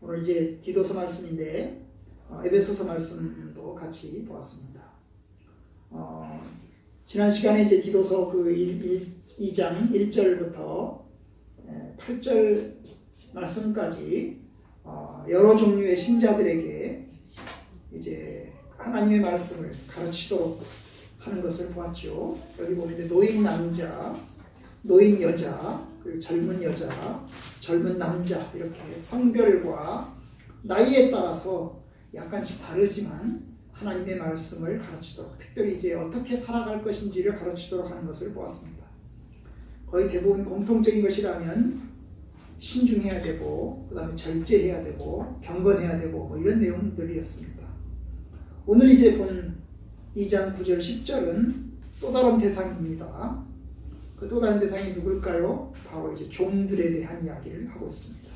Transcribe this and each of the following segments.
오늘 이제 디도서 말씀인데 에베소서 말씀도 같이 보았습니다. 지난 시간에 이제 디도서 그 2장 1절부터 8절 말씀까지 여러 종류의 신자들에게 이제 하나님의 말씀을 가르치도록 하는 것을 보았죠. 여기 보면 이제 노인 남자, 노인 여자, 그리고 젊은 여자, 젊은 남자 이렇게 성별과 나이에 따라서 약간씩 다르지만 하나님의 말씀을 가르치도록, 특별히 이제 어떻게 살아갈 것인지를 가르치도록 하는 것을 보았습니다. 거의 대부분 공통적인 것이라면 신중해야 되고, 그 다음에 절제해야 되고, 경건해야 되고, 뭐 이런 내용들이었습니다. 오늘 이제 본 2장 9절 10절은 또 다른 대상입니다. 그 또 다른 대상이 누굴까요? 바로 이제 종들에 대한 이야기를 하고 있습니다.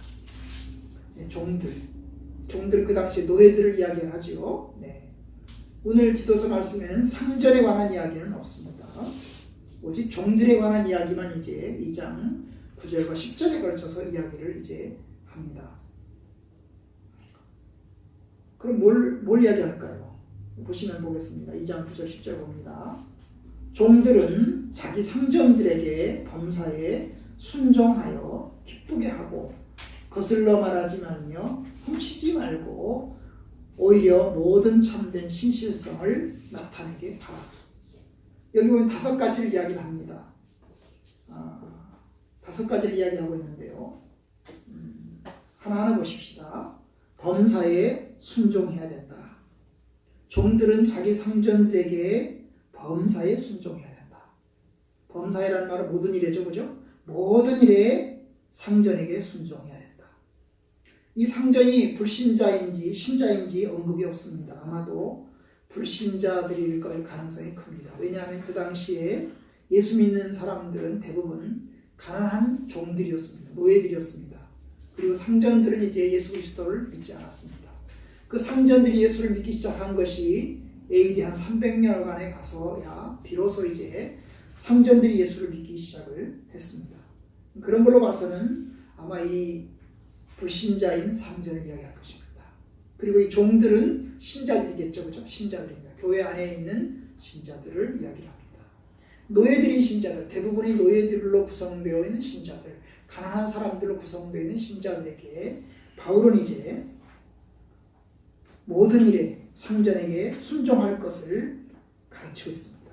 네, 종들 그 당시에 노예들을 이야기하지요. 네. 오늘 디도서 말씀에는 상전에 관한 이야기는 없습니다. 오직 종들에 관한 이야기만 이제 2장 9절과 10절에 걸쳐서 이야기를 이제 합니다. 그럼 뭘 이야기할까요? 보시면 보겠습니다. 2장 9절 10절 봅니다. 종들은 자기 상전들에게 범사에 순종하여 기쁘게 하고 거슬러 말하지 말며 훔치지 말고 오히려 모든 참된 신실성을 나타내게 하라. 여기 보면 5가지를 이야기를 합니다. 5가지를 이야기하고 있는데요. 하나하나 보십시다. 범사에 순종해야 된다. 종들은 자기 상전들에게 범사에 순종해야 된다. 범사에라는 말은 모든 일에죠, 그죠? 모든 일에 상전에게 순종해야 된다. 이 상전이 불신자인지 신자인지 언급이 없습니다. 아마도 불신자들일 가능성이 큽니다. 왜냐하면 그 당시에 예수 믿는 사람들은 대부분 가난한 종들이었습니다. 노예들이었습니다. 그리고 상전들은 이제 예수 그리스도를 믿지 않았습니다. 그 상전들이 예수를 믿기 시작한 것이 AD 한 300년간에 가서야 비로소 이제 상전들이 예수를 믿기 시작을 했습니다. 그런 걸로 봐서는 아마 이 불신자인 상전을 이야기할 것입니다. 그리고 이 종들은 신자들이겠죠, 그죠? 신자들입니다. 교회 안에 있는 신자들을 이야기를 합니다. 노예들인 신자들, 대부분이 노예들로 구성되어 있는 신자들, 가난한 사람들로 구성되어 있는 신자들에게 바울은 이제 모든 일에 상전에게 순종할 것을 가르치고 있습니다.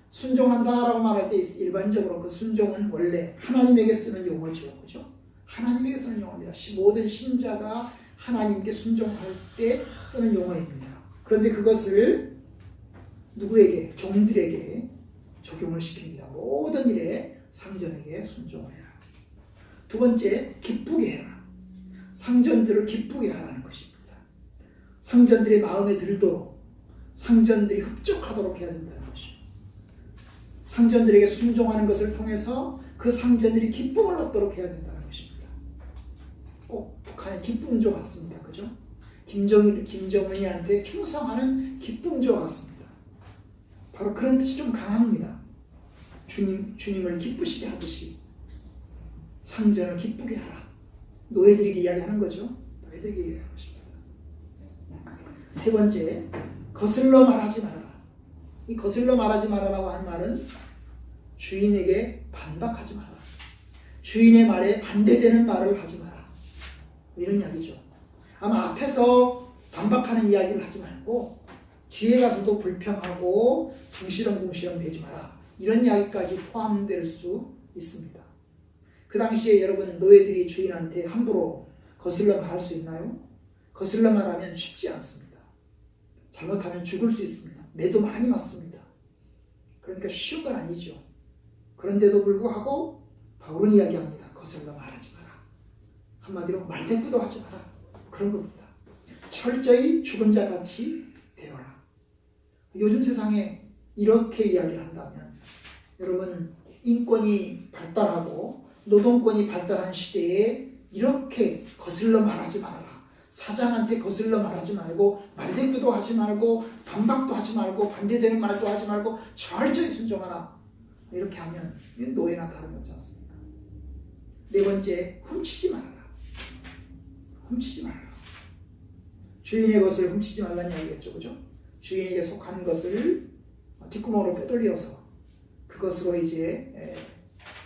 순종한다라고 말할 때 일반적으로 그 순종은 원래 하나님에게 쓰는 용어죠, 그죠? 하나님에게 쓰는 용어입니다. 모든 신자가 하나님께 순종할 때 쓰는 용어입니다. 그런데 그것을 누구에게? 종들에게 적용을 시킵니다. 모든 일에 상전에게 순종을 해라. 두 번째, 기쁘게 해라. 상전들을 기쁘게 하라는 것입니다. 상전들의 마음에 들도록, 상전들이 흡족하도록 해야 된다는 것입니다. 상전들에게 순종하는 것을 통해서 그 상전들이 기쁨을 얻도록 해야 된다는 것입니다. 꼭 북한의 기쁨조 같습니다. 그죠? 김정은이한테 충성하는 기쁨조 같습니다. 바로 그런 뜻이 좀 강합니다. 주님을 기쁘시게 하듯이 상전을 기쁘게 하라. 노예들에게 이야기하는 거죠. 노예들에게 이야기하는 것입니다. 세 번째, 거슬러 말하지 말아라. 이 거슬러 말하지 말아라고 한 말은 주인에게 반박하지 마라. 주인의 말에 반대되는 말을 하지 마라. 이런 이야기죠. 아마 앞에서 반박하는 이야기를 하지 말고 뒤에 가서도 불평하고 궁시렁궁시렁 대지 마라. 이런 이야기까지 포함될 수 있습니다. 그 당시에 여러분 노예들이 주인한테 함부로 거슬러 말할 수 있나요? 거슬러 말하면 쉽지 않습니다. 잘못하면 죽을 수 있습니다. 매도 많이 맞습니다. 그러니까 쉬운 건 아니죠. 그런데도 불구하고 바울은 이야기합니다. 거슬러 말하지 마라. 한마디로 말대꾸도 하지 마라. 그런 겁니다. 철저히 죽은 자같이 되어라. 요즘 세상에 이렇게 이야기를 한다면 여러분 인권이 발달하고 노동권이 발달한 시대에 이렇게 거슬러 말하지 말아라. 사장한테 거슬러 말하지 말고 말대꾸도 하지 말고 반박도 하지 말고 반대되는 말도 하지 말고 철저히 순종하라. 이렇게 하면 노예나 다름없지 않습니까? 네 번째, 훔치지 말아라. 훔치지 말아라. 주인의 것을 훔치지 말라는 이야기겠죠. 그죠? 주인에게 속한 것을 뒷구멍으로 빼돌려서 그것으로 이제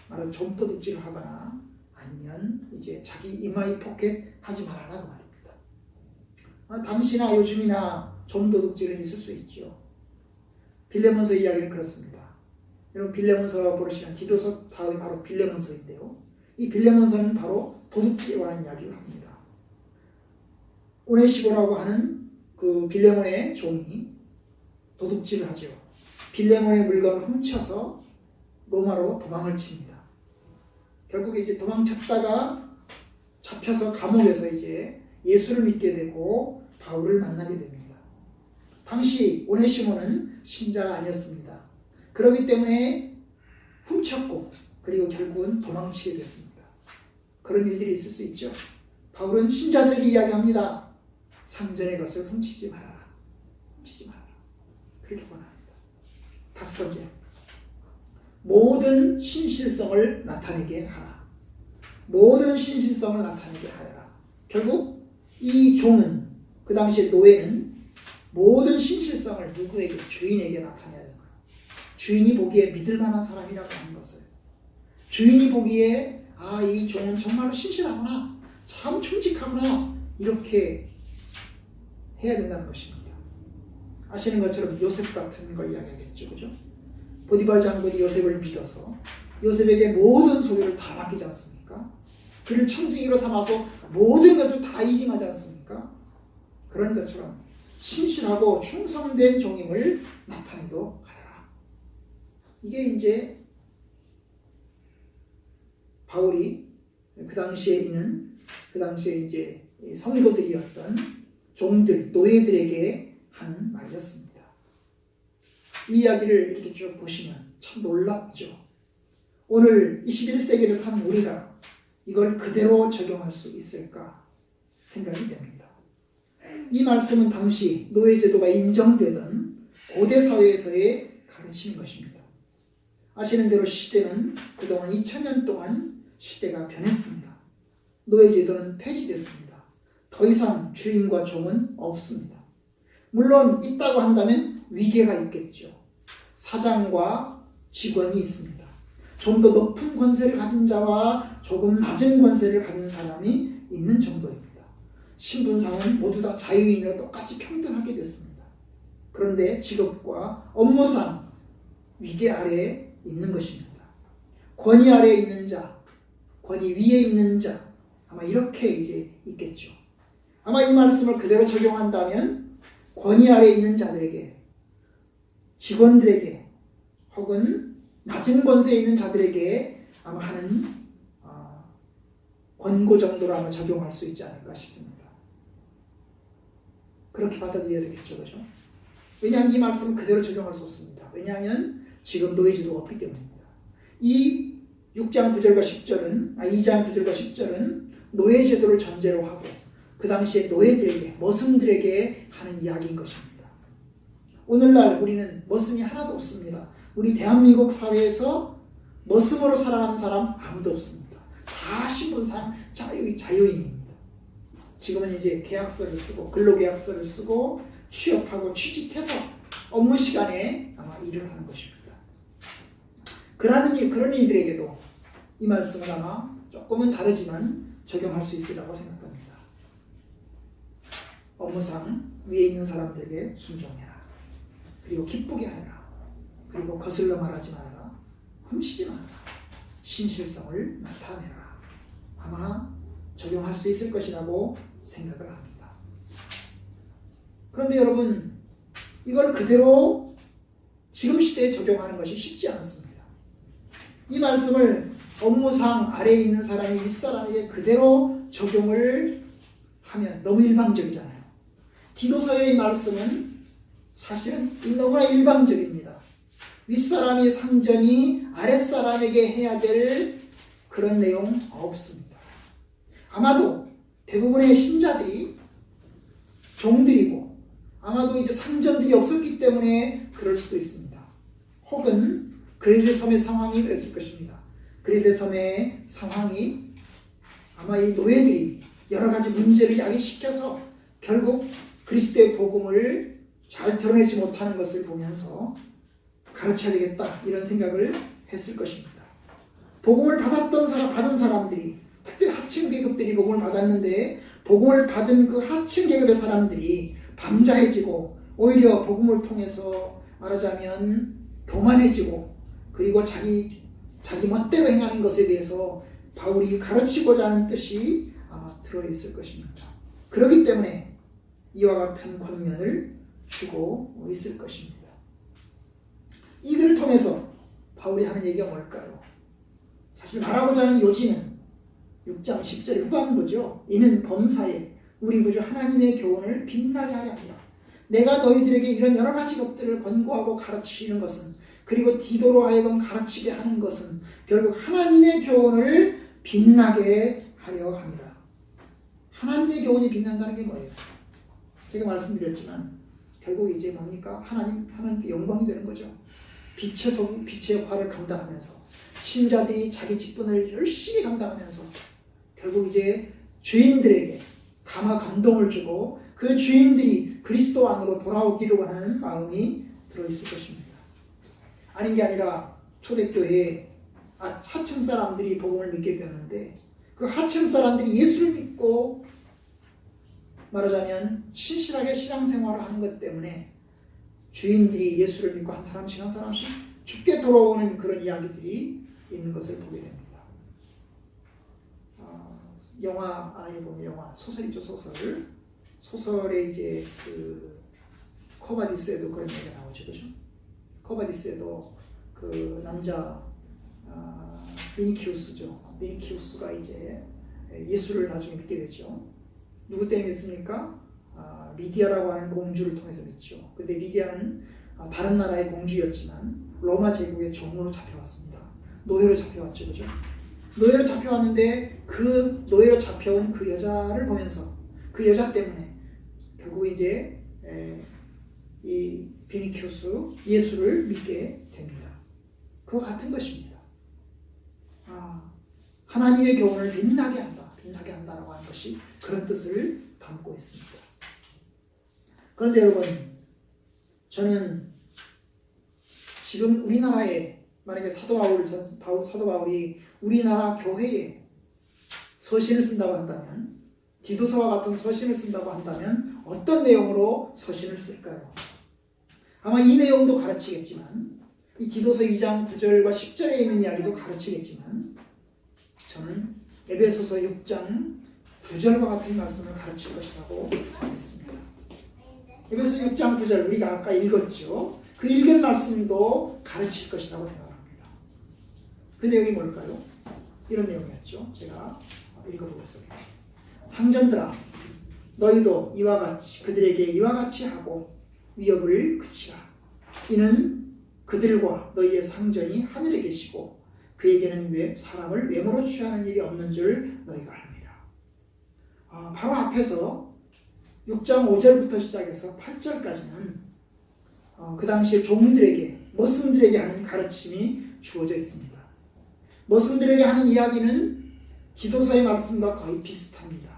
말하는 좀도둑질을 하거나 아니면 이제 자기 이마에 포켓 하지 말아라 그 말입니다. 당시나 요즘이나 좀도둑질은 있을 수 있죠. 빌레몬서 이야기는 그렇습니다. 여러분 빌레몬서 보시면 디도서 다음이 바로 빌레몬서인데요. 이 빌레몬서는 바로 도둑질에 관한 이야기를 합니다. 오네시모라고 하는 그 빌레몬의 종이 도둑질을 하죠. 빌레몬의 물건을 훔쳐서 로마로 도망을 칩니다. 결국에 이제 도망쳤다가 잡혀서 감옥에서 이제 예수를 믿게 되고 바울을 만나게 됩니다. 당시 오네시모는 신자가 아니었습니다. 그렇기 때문에 훔쳤고 그리고 결국은 도망치게 됐습니다. 그런 일들이 있을 수 있죠. 바울은 신자들에게 이야기합니다. 상전의 것을 훔치지 말아라. 훔치지 말아라. 그렇게 권합니다. 다섯 번째, 모든 신실성을 나타내게 하라. 모든 신실성을 나타내게 하여라. 결국 이 종은 그 당시에 노예는 모든 신실성을 누구에게? 주인에게 나타내야 되는 거예요. 주인이 보기에 믿을 만한 사람이라고 하는 것을, 주인이 보기에 이 종은 정말로 신실하구나, 참 충직하구나, 이렇게 해야 된다는 것입니다. 아시는 것처럼 요셉 같은 걸 이야기하겠죠. 그죠? 보디발 장군이 요셉을 믿어서 요셉에게 모든 소유를 다 맡기지 않습니까? 그를 청지기로 삼아서 모든 것을 다 이임하지 않습니까? 그런 것처럼 신실하고 충성된 종임을 나타내도록 하여라. 이게 이제 바울이 그 당시에 이제 성도들이었던 종들, 노예들에게 하는 말이었습니다. 이 이야기를 이렇게 쭉 보시면 참 놀랍죠. 오늘 21세기를 산 우리가 이걸 그대로 적용할 수 있을까 생각이 됩니다. 이 말씀은 당시 노예제도가 인정되던 고대 사회에서의 가르침인 것입니다. 아시는 대로 시대는 그동안 2000년 동안 시대가 변했습니다. 노예제도는 폐지됐습니다. 더 이상 주인과 종은 없습니다. 물론 있다고 한다면 위계가 있겠죠. 사장과 직원이 있습니다. 좀 더 높은 권세를 가진 자와 조금 낮은 권세를 가진 사람이 있는 정도입니다. 신분상은 모두 다 자유인으로 똑같이 평등하게 됐습니다. 그런데 직업과 업무상 위계 아래에 있는 것입니다. 권위 아래에 있는 자, 권위 위에 있는 자, 아마 이렇게 이제 있겠죠. 아마 이 말씀을 그대로 적용한다면 권위 아래에 있는 자들에게, 직원들에게, 혹은 낮은 권세에 있는 자들에게 아마 하는 권고 정도로 아마 적용할 수 있지 않을까 싶습니다. 그렇게 받아들여야 되겠죠. 그죠? 왜냐하면 이 말씀은 그대로 적용할 수 없습니다. 왜냐하면 지금 노예제도가 없기 때문입니다. 이 6장 9절과 10절은, 2장 9절과 10절은 노예제도를 전제로 하고 그 당시에 노예들에게, 머슴들에게 하는 이야기인 것입니다. 오늘날 우리는 머슴이 하나도 없습니다. 우리 대한민국 사회에서 머슴으로 살아가는 사람 아무도 없습니다. 다 신분상 자유인입니다. 지금은 이제 계약서를 쓰고 근로계약서를 쓰고 취업하고 취직해서 업무 시간에 아마 일을 하는 것입니다. 그런 이들에게도 이 말씀은 아마 조금은 다르지만 적용할 수 있으리라고 생각합니다. 업무상 위에 있는 사람들에게 순종해라. 그리고 기쁘게 하여라. 그리고 거슬러 말하지 말아라. 훔치지 말아라. 신실성을 나타내라. 아마 적용할 수 있을 것이라고 생각을 합니다. 그런데 여러분, 이걸 그대로 지금 시대에 적용하는 것이 쉽지 않습니다. 이 말씀을 업무상 아래에 있는 사람이 윗사람에게 그대로 적용을 하면 너무 일방적이잖아요. 디도서의 이 말씀은 사실은 너무나 일방적입니다. 윗사람이 상전이 아랫사람에게 해야 될 그런 내용 없습니다. 아마도 대부분의 신자들이 종들이고 아마도 이제 상전들이 없었기 때문에 그럴 수도 있습니다. 혹은 그레데 섬의 상황이 그랬을 것입니다. 그레데 섬의 상황이 아마 이 노예들이 여러 가지 문제를 야기시켜서 결국 그리스도의 복음을 잘 드러내지 못하는 것을 보면서 가르쳐야 되겠다 이런 생각을 했을 것입니다. 복음을 받은 사람들이, 특별히 하층 계급들이 복음을 받았는데 복음을 받은 그 하층 계급의 사람들이 밤자해지고 오히려 복음을 통해서 말하자면 교만해지고 그리고 자기 멋대로 행하는 것에 대해서 바울이 가르치고자 하는 뜻이 아마 들어있을 것입니다. 그렇기 때문에 이와 같은 권면을 주고 있을 것입니다. 이 글을 통해서 바울이 하는 얘기가 뭘까요? 사실 말하고자 하는 요지는 6장 10절 후반부죠. 이는 범사에 우리 구주 하나님의 교훈을 빛나게 하려 합니다. 내가 너희들에게 이런 여러 가지 것들을 권고하고 가르치는 것은, 그리고 디도로 하여금 가르치게 하는 것은 결국 하나님의 교훈을 빛나게 하려 합니다. 하나님의 교훈이 빛난다는 게 뭐예요? 제가 말씀드렸지만 결국 이제 뭡니까? 하나님께 영광이 되는 거죠. 빛의 역할을 감당하면서 신자들이 자기 직분을 열심히 감당하면서 결국 이제 주인들에게 감동을 주고 그 주인들이 그리스도 안으로 돌아오기를 하는 마음이 들어있을 것입니다. 아닌 게 아니라 초대교회에 하층 사람들이 복음을 믿게 되었는데 그 하층 사람들이 예수를 믿고 말하자면 신실하게 신앙생활을 하는 것 때문에 주인들이 예수를 믿고 한 사람씩 죽게 돌아오는 그런 이야기들이 있는 것을 보게 됩니다. 영화에 보면 소설이죠, 소설에 이제 그 코바디스에도 그런 얘기가 나오죠, 그죠? 코바디스에도 그 남자 비니키우스죠. 비니키우스가 이제 예수를 나중에 믿게 되죠. 누구 때문에 믿습니까? 리디아라고 하는 공주를 통해서 믿죠. 근데 리디아는 다른 나라의 공주였지만 로마 제국의 종으로 잡혀왔습니다. 노예로 잡혀왔죠, 그죠? 노예로 잡혀왔는데 그 노예로 잡혀온 그 여자를 보면서 그 여자 때문에 결국 이제 이 비니키우스 예수를 믿게 됩니다. 그와 같은 것입니다. 하나님의 교훈을 빛나게 한다라고 하는 것이 그런 뜻을 담고 있습니다. 그런데 여러분, 저는 지금 우리나라에 만약에 사도 바울이 우리나라 교회에 서신을 쓴다고 한다면, 디도서와 같은 서신을 쓴다고 한다면 어떤 내용으로 서신을 쓸까요? 아마 이 내용도 가르치겠지만, 이 디도서 2장 9절과 10절에 있는 이야기도 가르치겠지만, 저는 에베소서 6장 9절과 같은 말씀을 가르칠 것이라고 믿습니다. 에베소 6장 9절 우리가 아까 읽었죠. 그 읽은 말씀도 가르칠 것이라고 생각합니다. 그 내용이 뭘까요? 이런 내용이었죠. 제가 읽어보겠습니다. 상전들아, 너희도 이와 같이 그들에게 이와 같이 하고 위협을 그치라. 이는 그들과 너희의 상전이 하늘에 계시고 그에게는 사람을 외모로 취하는 일이 없는 줄 너희가 압니다. 바로 앞에서 6장 5절부터 시작해서 8절까지는 그 당시에 종들에게, 머슴들에게 하는 가르침이 주어져 있습니다. 머슴들에게 하는 이야기는 디도서의 말씀과 거의 비슷합니다.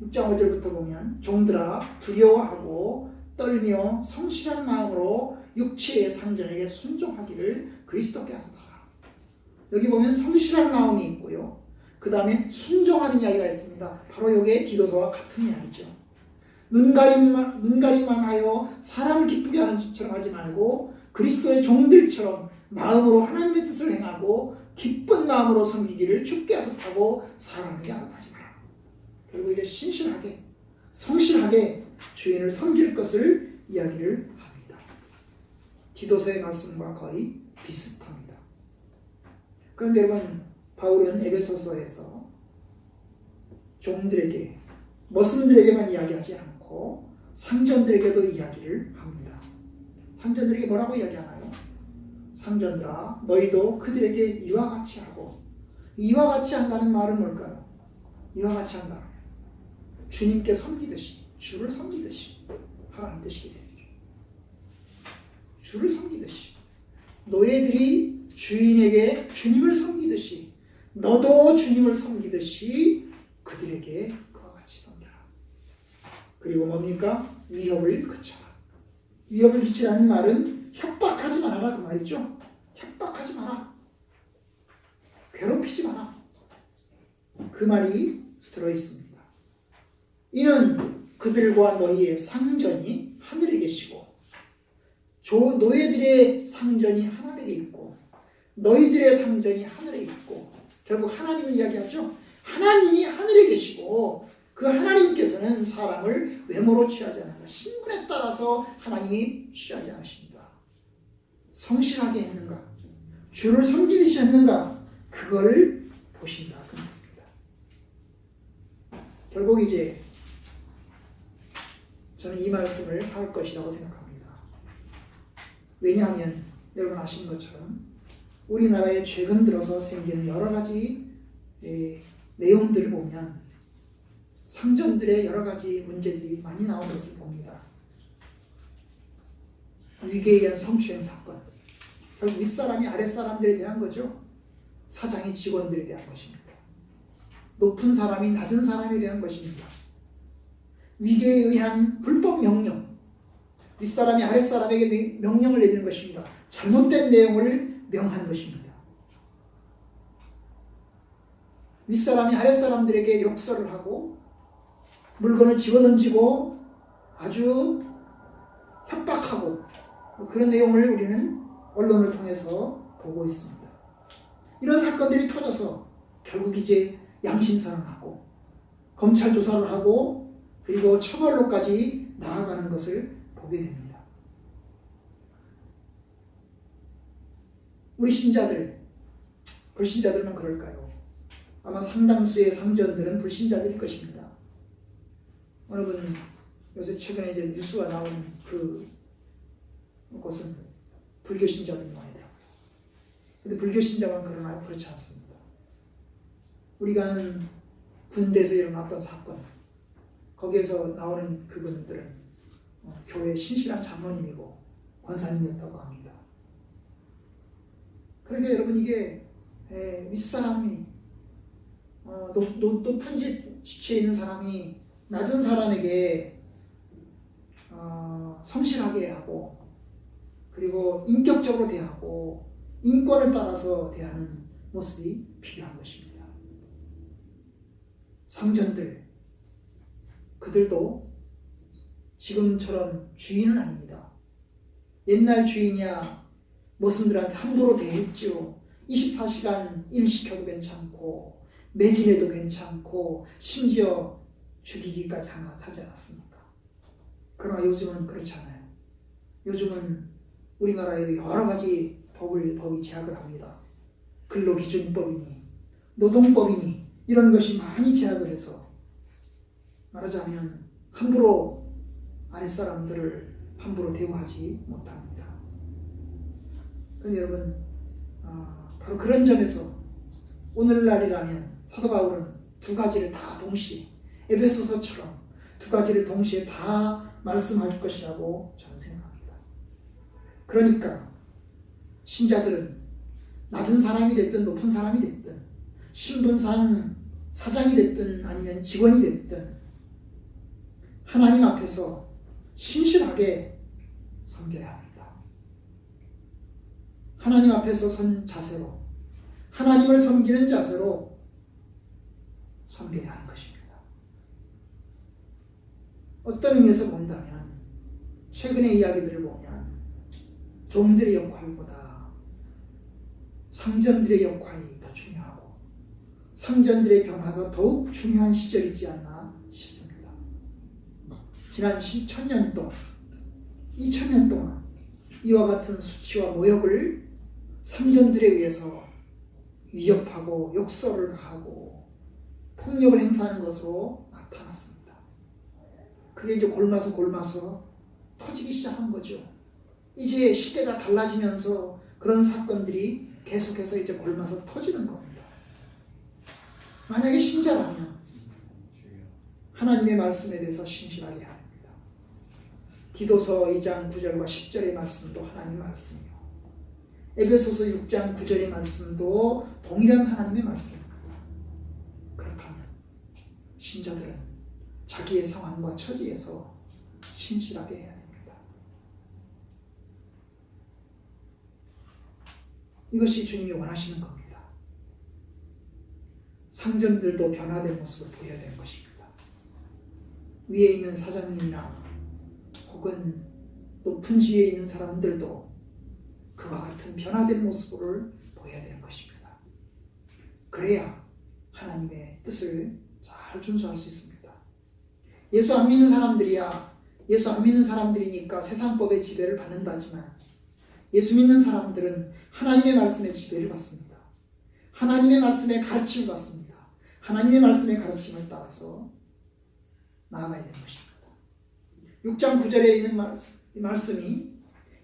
6장 5절부터 보면 종들아 두려워하고 떨며 성실한 마음으로 육체의 상전에게 순종하기를 그리스도께 하소서. 여기 보면 성실한 마음이 있고요. 그 다음에 순종하는 이야기가 있습니다. 바로 이게 디도서와 같은 이야기죠. 눈가림만 하여 사람을 기쁘게 하는 짓처럼 하지 말고 그리스도의 종들처럼 마음으로 하나님의 뜻을 행하고 기쁜 마음으로 섬기기를 주께 하소서하고 사람에게 하지 마라. 결국 이제 신실하게 성실하게 주인을 섬길 것을 이야기를 합니다. 디도서의 말씀과 거의 비슷합니다. 그런데 여러분, 바울은 에베소서에서 종들에게, 머슴들에게만 이야기하지 않고 상전들에게도 이야기를 합니다. 상전들에게 뭐라고 이야기하나요? 상전들아, 너희도 그들에게 이와 같이 하고, 이와 같이 한다는 말은 뭘까요? 이와 같이 한다. 주님께 섬기듯이, 주를 섬기듯이 하라는 뜻이겠죠. 주를 섬기듯이. 노예들이 주인에게 주님을 섬기듯이 너도 주님을 섬기듯이 그들에게 그와 같이 섬겨라. 그리고 뭡니까? 위협을 그쳐라. 위협을 그치라는 말은 협박하지 말아라 그 말이죠. 협박하지 마라. 괴롭히지 마라. 그 말이 들어있습니다. 이는 그들과 너희의 상전이 하늘에 계시고 노예들의 상전이 하늘에 있고 너희들의 상전이 하늘에 있고 결국 하나님을 이야기하죠. 하나님이 하늘에 계시고 그 하나님께서는 사람을 외모로 취하지 않는다. 신분에 따라서 하나님이 취하지 않으신다. 성실하게 했는가? 주를 섬기듯이 했는가? 그걸 보신다. 그 말입니다. 결국 이제 저는 이 말씀을 할 것이라고 생각합니다. 왜냐하면 여러분 아시는 것처럼 우리나라에 최근 들어서 생기는 여러 가지 내용들을 보면 상전들의 여러 가지 문제들이 많이 나온 것을 봅니다. 위계에 의한 성추행 사건, 결국 윗사람이 아랫사람들에 대한 거죠. 사장이 직원들에 대한 것입니다. 높은 사람이 낮은 사람에 대한 것입니다. 위계에 의한 불법 명령, 윗사람이 아랫사람에게 명령을 내리는 것입니다. 잘못된 내용을 명하는 것입니다. 윗사람이 아랫사람들에게 욕설을 하고 물건을 집어던지고 아주 협박하고 그런 내용을 우리는 언론을 통해서 보고 있습니다. 이런 사건들이 터져서 결국 이제 양심선언하고 검찰 조사를 하고 그리고 처벌로까지 나아가는 것을 보게 됩니다. 우리 신자들, 불신자들만 그럴까요? 아마 상당수의 상전들은 불신자들일 것입니다. 어느 분 요새 최근에 이제 뉴스가 나온 그것은 불교 신자들이 많이 더라고요. 근데 불교 신자만 그러나요? 그렇지 않습니다. 우리가 아는 군대에서 일어났던 사건, 거기에서 나오는 그분들은 교회 신실한 장로님이고 권사님이었다고 합니다. 그러니까 여러분 이게 윗사람이 높은 지위에 있는 사람이 낮은 사람에게 성실하게 하고 그리고 인격적으로 대하고 인권을 따라서 대하는 모습이 필요한 것입니다. 상전들, 그들도 지금처럼 주인은 아닙니다. 옛날 주인이야 머슴들한테 함부로 대했죠. 24시간 일시켜도 괜찮고 매진해도 괜찮고 심지어 죽이기까지 하지 않았습니까? 그러나 요즘은 그렇지 않아요. 요즘은 우리나라에 여러 가지 법이 제약을 합니다. 근로기준법이니 노동법이니 이런 것이 많이 제약을 해서 말하자면 함부로 아랫사람들을 함부로 대우하지 못합니다. 그런데 여러분 바로 그런 점에서 오늘날이라면 사도 바울은 두 가지를 다 동시에 에베소서처럼 두 가지를 동시에 다 말씀할 것이라고 저는 생각합니다. 그러니까 신자들은 낮은 사람이 됐든 높은 사람이 됐든 신분상 사장이 됐든 아니면 직원이 됐든 하나님 앞에서 신실하게 섬겨야 합니다. 하나님 앞에서 선 자세로 하나님을 섬기는 자세로 섬겨야 하는 것입니다. 어떤 의미에서 본다면 최근의 이야기들을 보면 종들의 역할보다 상전들의 역할이 더 중요하고 상전들의 변화가 더욱 중요한 시절이지 않나 싶습니다. 지난 1000년 동안 2000년 동안 이와 같은 수치와 모욕을 상전들에 의해서 위협하고 욕설을 하고 폭력을 행사하는 것으로 나타났습니다. 그게 이제 골마서 터지기 시작한 거죠. 이제 시대가 달라지면서 그런 사건들이 계속해서 이제 골마서 터지는 겁니다. 만약에 신자라면 하나님의 말씀에 대해서 신실하게 해야 합니다. 디도서 2장 9절과 10절의 말씀도 하나님 말씀이요. 에베소서 6장 9절의 말씀도 동일한 하나님의 말씀입니다. 그렇다면 신자들은 자기의 상황과 처지에서 신실하게 해야 됩니다. 이것이 주님이 원하시는 겁니다. 상전들도 변화된 모습을 보여야 되는 것입니다. 위에 있는 사장님이나 혹은 높은 지위에 있는 사람들도 그와 같은 변화된 모습을 보여야 되는 것입니다. 그래야 하나님의 뜻을 잘 준수할 수 있습니다. 예수 안 믿는 사람들이야 예수 안 믿는 사람들이니까 세상법의 지배를 받는다지만 예수 믿는 사람들은 하나님의 말씀의 지배를 받습니다. 하나님의 말씀의 가르침을 받습니다. 하나님의 말씀의 가르침을 따라서 나아가야 되는 것입니다. 6장 9절에 있는 말씀이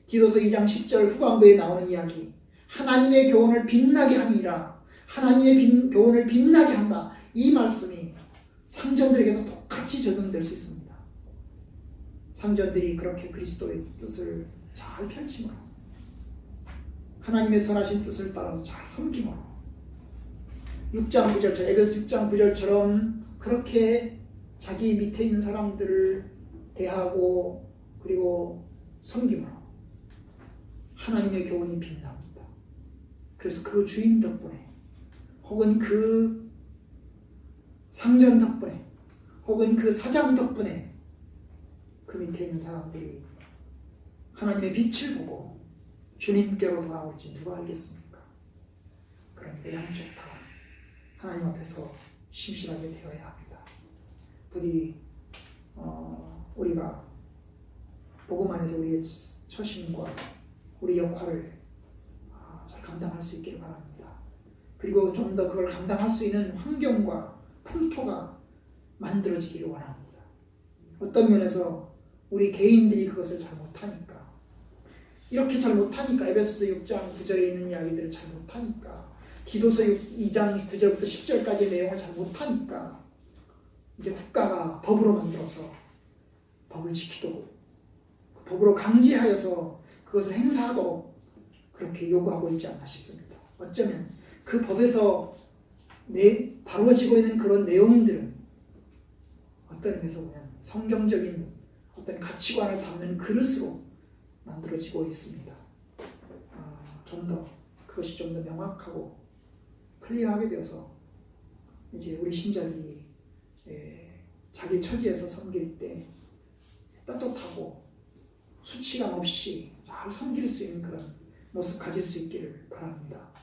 디도서 2장 10절 후반부에 나오는 이야기, 하나님의 교훈을 빛나게 함이라, 하나님의 교훈을 빛나게 한다. 이 말씀이 상전들에게도 똑같이 적용될 수 있습니다. 상전들이 그렇게 그리스도의 뜻을 잘 펼침으로, 하나님의 선하신 뜻을 따라서 잘 섬김으로, 6장 9절처럼, 에베소 6장 9절처럼 그렇게 자기 밑에 있는 사람들을 대하고 그리고 섬김으로 하나님의 교훈이 빛납니다. 그래서 그 주인 덕분에 혹은 그 상전 덕분에 혹은 그 사장 덕분에 그 밑에 있는 사람들이 하나님의 빛을 보고 주님께로 돌아올지 누가 알겠습니까? 그러니까 양쪽 다 하나님 앞에서 신실하게 되어야 합니다. 부디 우리가 복음 안에서 우리의 처신과 우리 역할을 잘 감당할 수 있기를 바랍니다. 그리고 좀 더 그걸 감당할 수 있는 환경과 풍토가 만들어지기를 원합니다. 어떤 면에서 우리 개인들이 그것을 잘 못하니까, 이렇게 잘 못하니까, 에베소서 6장 9절에 있는 이야기들을 잘 못하니까, 디도서 2장 9절부터 10절까지의 내용을 잘 못하니까 이제 국가가 법으로 만들어서 법을 지키도록, 법으로 강제하여서 그것을 행사하도록 그렇게 요구하고 있지 않나 싶습니다. 어쩌면 그 법에서 다루어지고 있는 그런 내용들은 어떤 의미에서 보면 성경적인 어떤 가치관을 담는 그릇으로 만들어지고 있습니다. 좀 더 그것이 좀 더 명확하고 클리어하게 되어서 이제 우리 신자들이 자기 처지에서 섬길 때 떳떳하고 수치감 없이 잘 섬길 수 있는 그런 모습 가질 수 있기를 바랍니다.